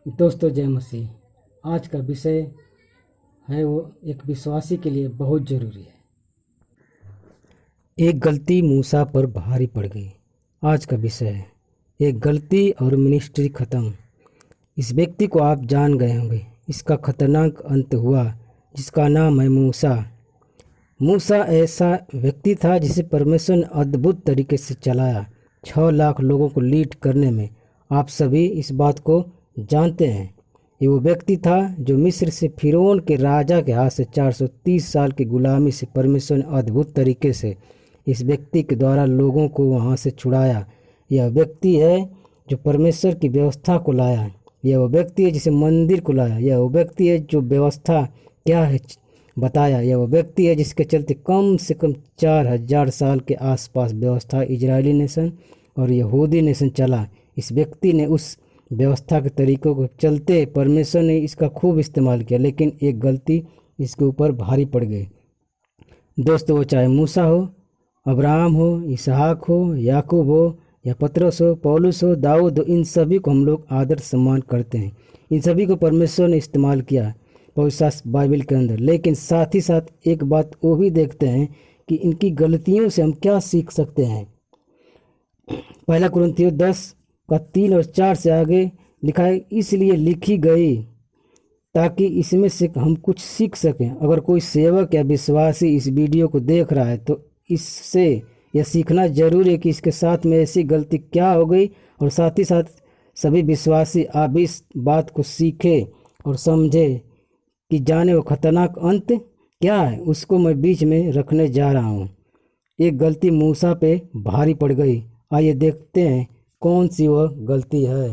दोस्तों जय मसीह। आज का विषय है वो एक विश्वासी के लिए बहुत ज़रूरी है। एक गलती मूसा पर भारी पड़ गई। आज का विषय है एक गलती और मिनिस्ट्री ख़त्म। इस व्यक्ति को आप जान गए होंगे। इसका खतरनाक अंत हुआ जिसका नाम है मूसा। मूसा ऐसा व्यक्ति था जिसे परमेश्वर ने अद्भुत तरीके से चलाया। 6 लाख लोगों को लीड करने में। आप सभी इस बात को जानते हैं। ये वो व्यक्ति था जो मिस्र से फिरौन के राजा के हाथ से 430 साल की गुलामी से परमेश्वर ने अद्भुत तरीके से इस व्यक्ति के द्वारा लोगों को वहाँ से छुड़ाया। यह व्यक्ति है जो परमेश्वर की व्यवस्था को लाया। यह वो व्यक्ति है जिसे मंदिर को लाया। यह वो व्यक्ति है जो व्यवस्था क्या है बताया। यह वो व्यक्ति है जिसके चलते कम से कम 4000 साल के आसपास व्यवस्था इजरायली नेशन और यहूदी नेशन चला। इस व्यक्ति ने उस व्यवस्था के तरीकों को चलते परमेश्वर ने इसका खूब इस्तेमाल किया, लेकिन एक गलती इसके ऊपर भारी पड़ गई। दोस्तों, वो चाहे मूसा हो, अब्राहम हो, इसहाक हो, याकूब हो या पतरस हो, पौलुस हो, दाऊद हो, इन सभी को हम लोग आदर सम्मान करते हैं। इन सभी को परमेश्वर ने इस्तेमाल किया पवित्र बाइबल के अंदर। लेकिन साथ ही साथ एक बात वो भी देखते हैं कि इनकी गलतियों से हम क्या सीख सकते हैं। पहला कुरिन्थियों 10 का 3 और 4 से आगे लिखा है, इसलिए लिखी गई ताकि इसमें से हम कुछ सीख सकें। अगर कोई सेवक या विश्वासी इस वीडियो को देख रहा है तो इससे यह सीखना जरूरी है कि इसके साथ में ऐसी गलती क्या हो गई, और साथ ही साथ सभी विश्वासी आप इस बात को सीखे और समझे कि जाने वो खतरनाक अंत क्या है। उसको मैं बीच में रखने जा रहा हूँ। एक गलती मूसा पे भारी पड़ गई। आइए देखते हैं कौन सी वह गलती है।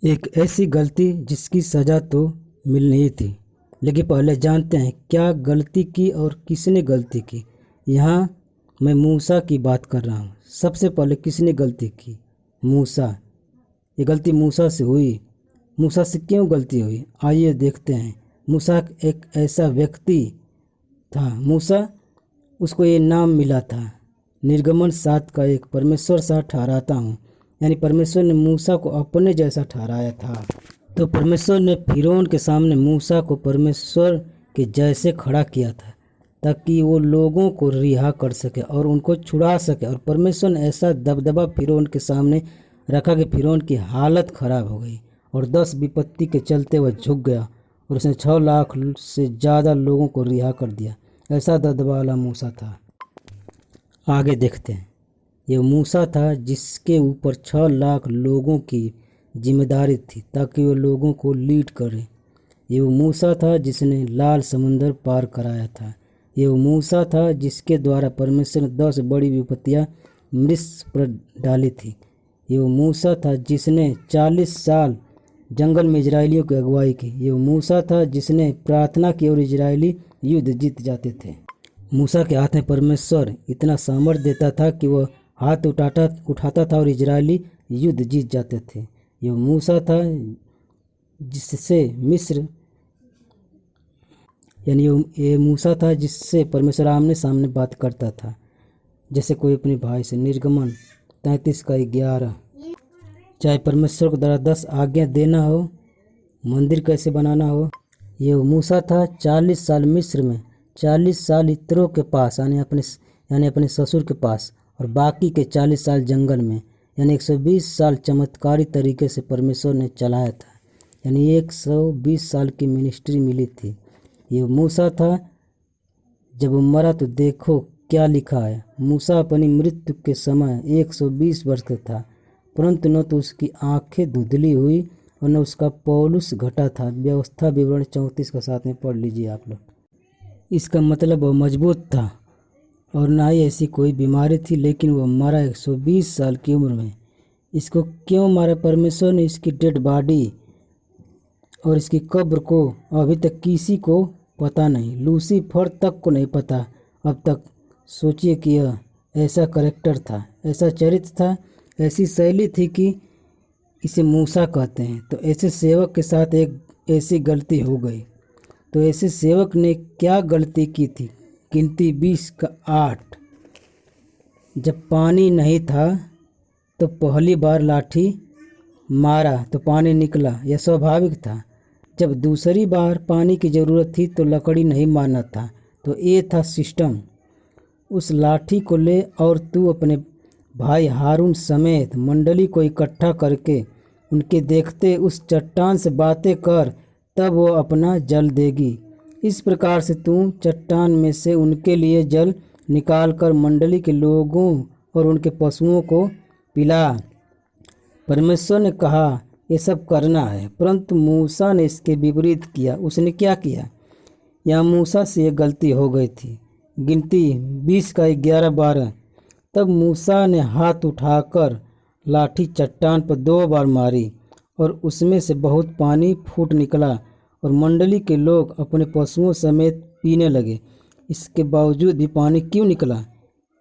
एक ऐसी गलती जिसकी सज़ा तो मिलनी ही थी, लेकिन पहले जानते हैं क्या गलती की और किसने गलती की। यहाँ मैं मूसा की बात कर रहा हूँ। सबसे पहले किसने गलती की? मूसा। ये गलती मूसा से हुई। मूसा से क्यों गलती हुई? आइए देखते हैं। मूसा एक ऐसा व्यक्ति था। मूसा, उसको ये नाम मिला था निर्गमन 7 का 1, परमेश्वर सा ठहराता हूँ। यानी परमेश्वर ने मूसा को अपने जैसा ठहराया था। तो परमेश्वर ने फिरौन के सामने मूसा को परमेश्वर के जैसे खड़ा किया था ताकि वो लोगों को रिहा कर सके और उनको छुड़ा सके। और परमेश्वर ने ऐसा दबदबा फिरौन के सामने रखा कि फिरौन की हालत खराब हो गई और 10 विपत्ति के चलते वह झुक गया और उसने 6 लाख से ज़्यादा लोगों को रिहा कर दिया। ऐसा दबदबा वाला मूसा था। आगे देखते हैं। ये मूसा था जिसके ऊपर 6 लाख लोगों की जिम्मेदारी थी ताकि वो लोगों को लीड करे। ये वो मूसा था जिसने लाल समुंदर पार कराया था। ये वो मूसा था जिसके द्वारा परमेश्वर ने 10 बड़ी विपत्तियां मिस्र पर डाली थी। ये वो मूसा था जिसने 40 साल जंगल में इजरायलियों की अगुवाई की। ये वो मूसा था जिसने प्रार्थना की और इजरायली युद्ध जीत जाते थे। मूसा के हाथ में परमेश्वर इतना सामर्थ्य देता था कि वह हाथ उठाता था और इजरायली युद्ध जीत जाते थे। ये मूसा था जिससे मिस्र यानी ये मूसा था जिससे परमेश्वर आमने सामने बात करता था, जैसे कोई अपने भाई से। निर्गमन 33 का 11। चाहे परमेश्वर को द्वारा 10 आज्ञा देना हो, मंदिर कैसे बनाना हो। ये मूसा था 40 साल मिस्र में, 40 साल इत्रो के पास यानी अपने ससुर के पास, और बाकी के 40 साल जंगल में, यानी 120 साल चमत्कारी तरीके से परमेश्वर ने चलाया था। यानी 120 साल की मिनिस्ट्री मिली थी। ये मूसा था। जब वो मरा तो देखो क्या लिखा है। मूसा अपनी मृत्यु के समय 120 वर्ष का था, परंतु न तो उसकी आंखें धुंधली हुई और न उसका पौलुस घटा था। व्यवस्था विवरण 34 का 7 में पढ़ लीजिए आप लोग। इसका मतलब वह मजबूत था और ना ही ऐसी कोई बीमारी थी, लेकिन वह मरा 120 साल की उम्र में। इसको क्यों मारा परमेश्वर ने? इसकी डेड बॉडी और इसकी कब्र को अभी तक किसी को पता नहीं। लूसीफर तक को नहीं पता अब तक। सोचिए कि यह ऐसा करैक्टर था, ऐसा चरित्र था, ऐसी शैली थी कि इसे मूसा कहते हैं। तो ऐसे सेवक के साथ एक ऐसी गलती हो गई। तो ऐसे सेवक ने क्या गलती की थी? गिनती 20 का 8। जब पानी नहीं था तो पहली बार लाठी मारा तो पानी निकला, यह स्वाभाविक था। जब दूसरी बार पानी की ज़रूरत थी तो लकड़ी नहीं मारना था। तो ये था सिस्टम। उस लाठी को ले और तू अपने भाई हारून समेत मंडली को इकट्ठा करके उनके देखते उस चट्टान से बातें कर, तब वो अपना जल देगी। इस प्रकार से तू चट्टान में से उनके लिए जल निकाल कर मंडली के लोगों और उनके पशुओं को पिला। परमेश्वर ने कहा ये सब करना है, परंतु मूसा ने इसके विपरीत किया। उसने क्या किया? यहाँ मूसा से एक गलती हो गई थी। गिनती 20 का 11-12। तब मूसा ने हाथ उठाकर लाठी चट्टान पर 2 बार मारी और उसमें से बहुत पानी फूट निकला और मंडली के लोग अपने पशुओं समेत पीने लगे। इसके बावजूद भी पानी क्यों निकला?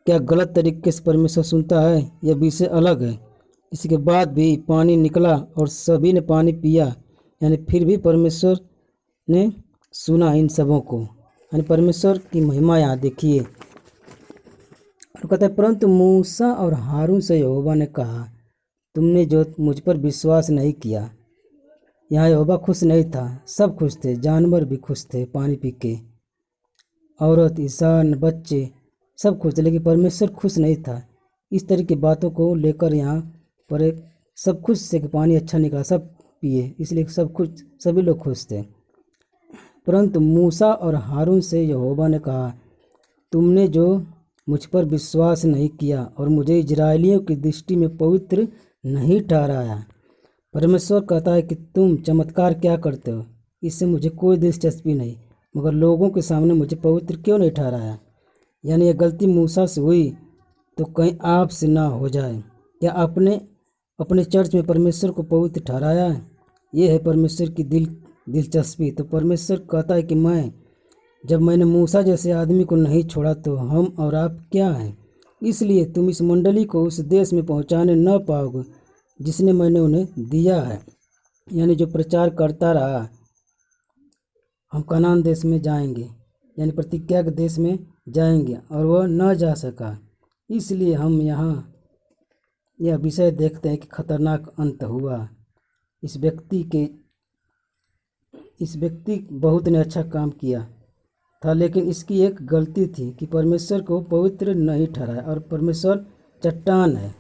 क्या गलत तरीके से परमेश्वर सुनता है? यह विषय अलग है। इसके बाद भी पानी निकला और सभी ने पानी पिया, यानी फिर भी परमेश्वर ने सुना इन सबों को। यानी परमेश्वर की महिमा यहाँ देखिए। और कहता है, परंतु मूसा और हारून से यहोवा ने कहा, तुमने जो मुझ पर विश्वास नहीं किया। यहाँ यहोवा खुश नहीं था, सब खुश थे, जानवर भी खुश थे पानी पी के, औरत, इंसान, बच्चे सब खुश थे, लेकिन परमेश्वर खुश नहीं था। इस तरह की बातों को लेकर यहाँ पर सब खुश थे कि पानी अच्छा निकला, सब पिए, इसलिए सब खुश, सभी लोग खुश थे। परंतु मूसा और हारून से यहोवा ने कहा, तुमने जो मुझ पर विश्वास नहीं किया और मुझे इजरायलियों की दृष्टि में पवित्र नहीं ठहराया। परमेश्वर कहता है कि तुम चमत्कार क्या करते हो, इससे मुझे कोई दिलचस्पी नहीं, मगर लोगों के सामने मुझे पवित्र क्यों नहीं ठहराया? यानी यह गलती मूसा से हुई तो कहीं आपसे ना हो जाए। क्या आपने अपने चर्च में परमेश्वर को पवित्र ठहराया? ये है परमेश्वर की दिलचस्पी। तो परमेश्वर कहता है कि जब मैंने मूसा जैसे आदमी को नहीं छोड़ा तो हम और आप क्या हैं? इसलिए तुम इस मंडली को उस देश में पहुंचाने न पाओगे जिसने मैंने उन्हें दिया है। यानी जो प्रचार करता रहा हम कनान देश में जाएंगे, यानी प्रतिज्ञा के देश में जाएंगे, और वह न जा सका। इसलिए हम यहाँ यह विषय देखते हैं कि खतरनाक अंत हुआ। इस व्यक्ति बहुत ने अच्छा काम किया था, लेकिन इसकी एक गलती थी कि परमेश्वर को पवित्र नहीं ठहराया। और परमेश्वर चट्टान है।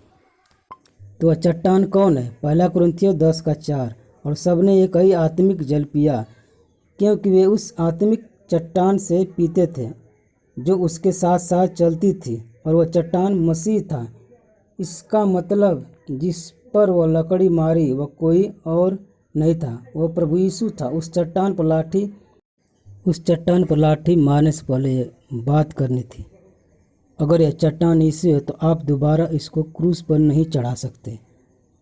तो वह चट्टान कौन है? 1 कुरिन्थियों 10:4। और सबने एक ही आत्मिक जल पिया, क्योंकि वे उस आत्मिक चट्टान से पीते थे जो उसके साथ साथ चलती थी, और वह चट्टान मसीह था। इसका मतलब जिस पर वह लकड़ी मारी वह कोई और नहीं था, वह प्रभु यीशु था। उस चट्टान पर लाठी मारने से पहले बात करनी थी। अगर यह चट्टान यीशु है तो आप दोबारा इसको क्रूस पर नहीं चढ़ा सकते।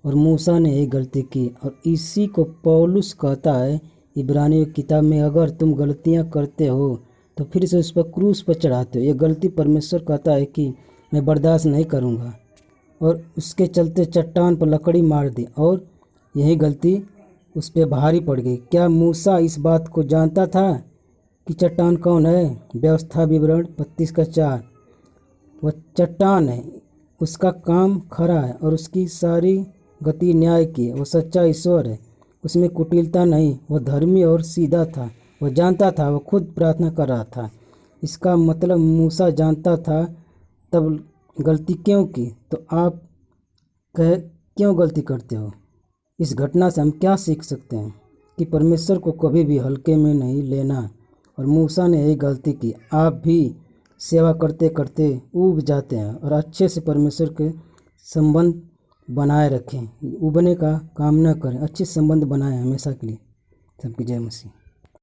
और मूसा ने यही गलती की, और इसी को पौलुस कहता है इब्रानियों की किताब में, अगर तुम गलतियां करते हो तो फिर से उस पर क्रूस पर चढ़ाते हो। यह गलती परमेश्वर कहता है कि मैं बर्दाश्त नहीं करूंगा, और उसके चलते चट्टान पर लकड़ी मार दी, और यही गलती उस पर भारी पड़ गई। क्या मूसा इस बात को जानता था कि चट्टान कौन है? व्यवस्था विवरण 32:4। वह चट्टान है, उसका काम खरा है और उसकी सारी गति न्याय की है। वह सच्चा ईश्वर है, उसमें कुटिलता नहीं। वह धर्मी और सीधा था, वह जानता था, वह खुद प्रार्थना कर रहा था। इसका मतलब मूसा जानता था, तब गलती क्यों की? तो आप क्यों गलती करते हो? इस घटना से हम क्या सीख सकते हैं? कि परमेश्वर को कभी भी हल्के में नहीं लेना। और मूसा ने यही गलती की। आप भी सेवा करते करते ऊब जाते हैं, और अच्छे से परमेश्वर के संबंध बनाए रखें। उबने का काम न करें, अच्छे संबंध बनाएं हमेशा के लिए। सबकी जय मसीह।